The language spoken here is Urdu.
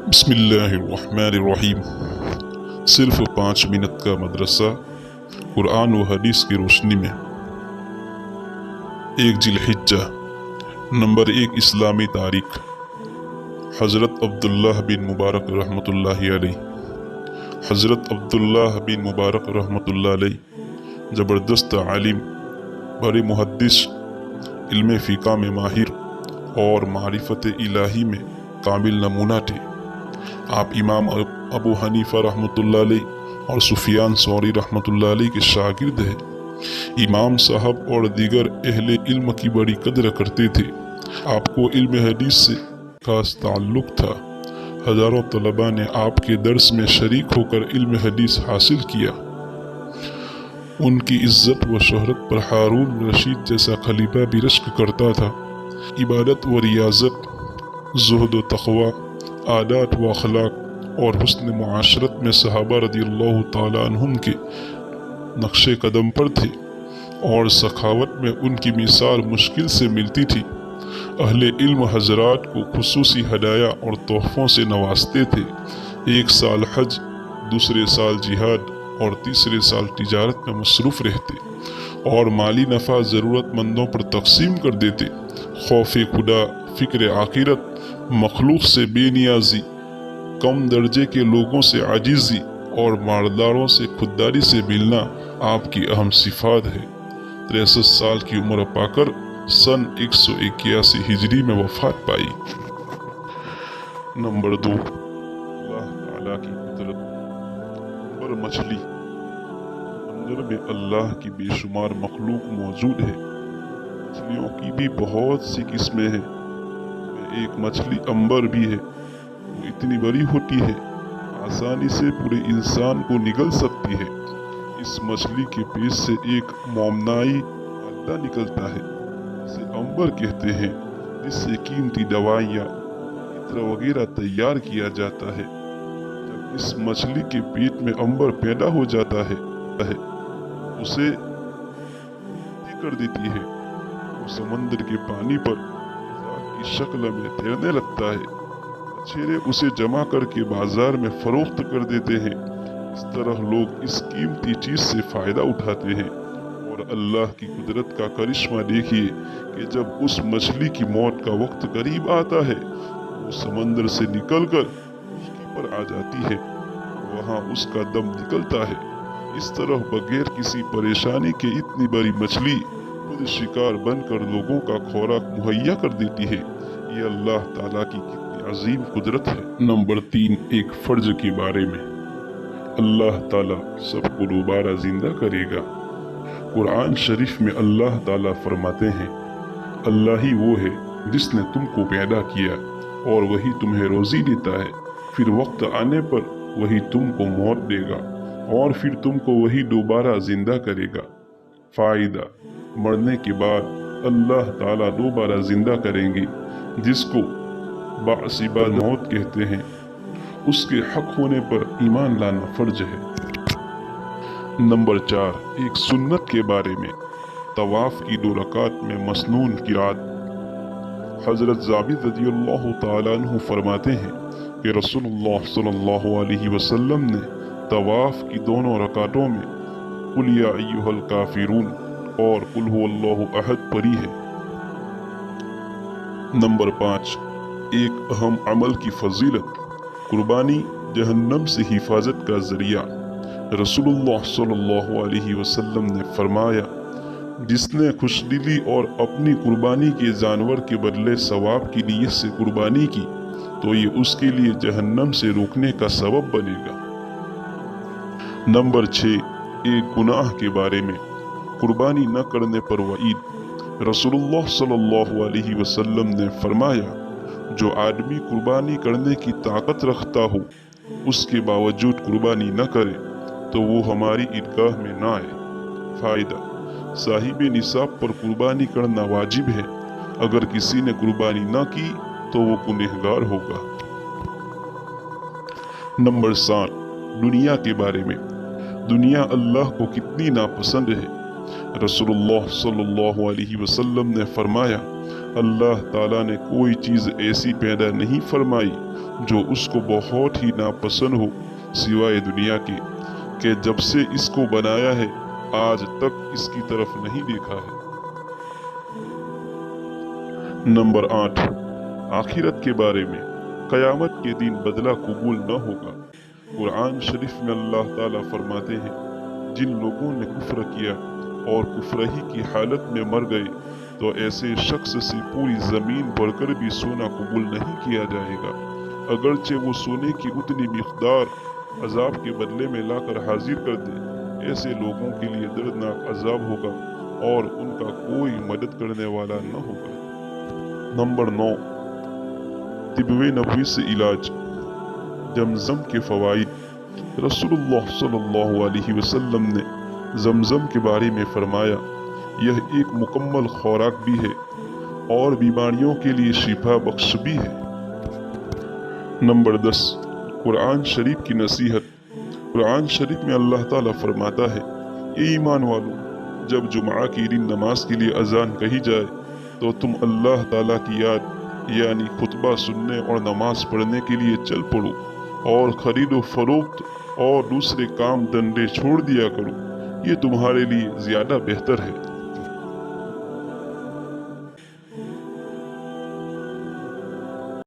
بسم اللہ الرحمن الرحیم۔ صرف 5 منٹ کا مدرسہ قرآن و حدیث کی روشنی میں۔ 1 ذی الحجہ۔ نمبر 1 اسلامی تاریخ۔ حضرت عبداللہ بن مبارک رحمۃ اللہ علیہ۔ حضرت عبداللہ بن مبارک رحمۃ اللہ علیہ زبردست عالم، بڑے محدث، علم فقہ میں ماہر اور معرفت الہی میں کامل نمونہ تھے۔ آپ امام ابو حنیفہ رحمۃ اللہ علیہ اور سفیان ثوری رحمۃ اللہ علیہ کے شاگرد ہیں۔ امام صاحب اور دیگر اہل علم کی بڑی قدر کرتے تھے۔ آپ کو علم حدیث سے خاص تعلق تھا۔ ہزاروں طلباء نے آپ کے درس میں شریک ہو کر علم حدیث حاصل کیا۔ ان کی عزت و شہرت پر ہارون رشید جیسا خلیفہ بھی رشک کرتا تھا۔ عبادت و ریاضت، زہد و تقوی، عادات و اخلاق اور حسن معاشرت میں صحابہ رضی اللہ تعالیٰ عنہم کے نقش قدم پر تھے، اور سخاوت میں ان کی مثال مشکل سے ملتی تھی۔ اہل علم حضرات کو خصوصی ہدایہ اور تحفوں سے نوازتے تھے۔ 1 سال حج، دوسرے سال جہاد اور تیسرے سال تجارت میں مصروف رہتے، اور مالی نفع ضرورت مندوں پر تقسیم کر دیتے۔ خوف خدا، فکر آخرت، مخلوق سے بے نیازی، کم درجے کے لوگوں سے عاجزی اور مالداروں سے خودداری سے ملنا آپ کی اہم صفات ہے۔ 63 سال کی عمر پا کر سن 181 ہجری میں وفات پائی۔ نمبر 2 اللہ تعالیٰ کی قدرت۔ نمبر مچھلی۔ سمندر میں اللہ کی بے شمار مخلوق موجود ہے۔ مچھلیوں کی بھی بہت سی قسمیں ہیں۔ ایک مچھلی امبر بھی ہے۔ وہ اتنی بڑی ہوتی ہے، آسانی سے پورے انسان کو نگل سکتی ہے۔ اس مچھلی کے پیٹ سے ایک مومنائی مادہ نکلتا ہے جسے امبر کہتے ہیں، جس سے قیمتی دوائیاں، عطر وغیرہ تیار کیا جاتا ہے۔ جب اس مچھلی کے پیٹ میں امبر پیدا ہو جاتا ہے، اسے کر دیتی ہے۔ وہ سمندر کے پانی پر کی شکل میں تیرنے لگتا ہے۔ مچھیرے اسے جمع کر کے بازار میں فروخت کر دیتے ہیں۔ اس طرح لوگ اس قیمتی چیز سے فائدہ اٹھاتے ہیں۔ اور اللہ کی قدرت کا کرشمہ دیکھیے کہ جب اس مچھلی کی موت کا وقت قریب آتا ہے، وہ سمندر سے نکل کر خشکی پر آ جاتی ہے، وہاں اس کا دم نکلتا ہے۔ اس طرح بغیر کسی پریشانی کے اتنی بڑی مچھلی خود شکار بن کر لوگوں کا خوراک مہیا کر دیتی ہے۔ یہ اللہ تعالیٰ کی کتنی عظیم قدرت ہے۔ نمبر 3 ایک فرض کے بارے میں۔ اللہ تعالیٰ سب کو دوبارہ زندہ کرے گا۔ قرآن شریف میں اللہ تعالیٰ فرماتے ہیں، اللہ ہی وہ ہے جس نے تم کو پیدا کیا، اور وہی تمہیں روزی دیتا ہے، پھر وقت آنے پر وہی تم کو موت دے گا، اور پھر تم کو وہی دوبارہ زندہ کرے گا۔ فائدہ: مرنے کے بعد اللہ تعالیٰ دوبارہ زندہ کریں گے، جس کو بعث بعد موت کہتے ہیں۔ اس کے حق ہونے پر ایمان لانا فرض ہے۔ نمبر 4 ایک سنت کے بارے میں۔ طواف کی 2 رکعت میں مسنون قرات۔ حضرت جابر رضی اللہ تعالیٰ عنہ فرماتے ہیں کہ رسول اللہ صلی اللہ علیہ وسلم نے طواف کی دونوں رکعتوں میں قل یا ایھا الکافرون اور قل ھو اللہ احد پڑھی ہے۔ نمبر 5 ایک اہم عمل کی فضیلت۔ قربانی جہنم سے حفاظت کا ذریعہ۔ رسول اللہ صلی اللہ علیہ وسلم نے فرمایا، جس نے خوش دلی اور اپنی قربانی کے جانور کے بدلے ثواب کی نیت سے قربانی کی، تو یہ اس کے لیے جہنم سے روکنے کا سبب بنے گا۔ نمبر 6 ایک گناہ کے بارے میں۔ قربانی نہ کرنے پر وعید۔ رسول اللہ صلی اللہ علیہ وسلم نے فرمایا، جو آدمی قربانی کرنے کی طاقت رکھتا ہو، اس کے باوجود قربانی نہ کرے تو وہ ہماری عیدگاہ میں نہ آئے۔ فائدہ: صاحب نصاب پر قربانی کرنا واجب ہے۔ اگر کسی نے قربانی نہ کی تو وہ گنہگار ہوگا۔ نمبر 7 دنیا کے بارے میں۔ دنیا اللہ کو کتنی ناپسند ہے۔ رسول اللہ صلی اللہ علیہ وسلم نے فرمایا، اللہ تعالیٰ نے کوئی چیز ایسی پیدا نہیں فرمائی جو اس کو بہت ہی ناپسند ہو سوائے دنیا کے کہ جب سے اس کو بنایا ہے آج تک اس کی طرف نہیں دیکھا ہے۔ نمبر 8، آخرت کے بارے میں، قیامت کے دن بدلہ قبول نہ ہوگا۔ قرآن شریف میں اللہ تعالیٰ فرماتے ہیں، جن لوگوں نے کفر کیا اور کفر ہی کی حالت میں مر گئے تو ایسے شخص سے پوری زمین بھر کر بھی سونا قبول نہیں کیا جائے گا، اگرچہ وہ سونے کی اتنی مقدار عذاب کے بدلے میں لا کر حاضر کر دے۔ ایسے لوگوں کے لیے دردناک عذاب ہوگا اور ان کا کوئی مدد کرنے والا نہ ہوگا۔ نمبر 9، طب نبوی سے علاج، زمزم کے فوائد۔ رسول اللہ صلی اللہ علیہ وسلم نے زمزم کے بارے میں فرمایا، یہ ایک مکمل خوراک بھی ہے اور بیماریوں کے لیے شفا بخش بھی ہے۔ نمبر 10، قرآن شریف کی نصیحت۔ قرآن شریف میں اللہ تعالیٰ فرماتا ہے، اے ایمان والو، جب جمعہ کی دن نماز کے لیے اذان کہی جائے تو تم اللہ تعالیٰ کی یاد یعنی خطبہ سننے اور نماز پڑھنے کے لیے چل پڑو، اور خرید و فروخت اور دوسرے کام دھندے چھوڑ دیا کرو، یہ تمہارے لیے زیادہ بہتر ہے۔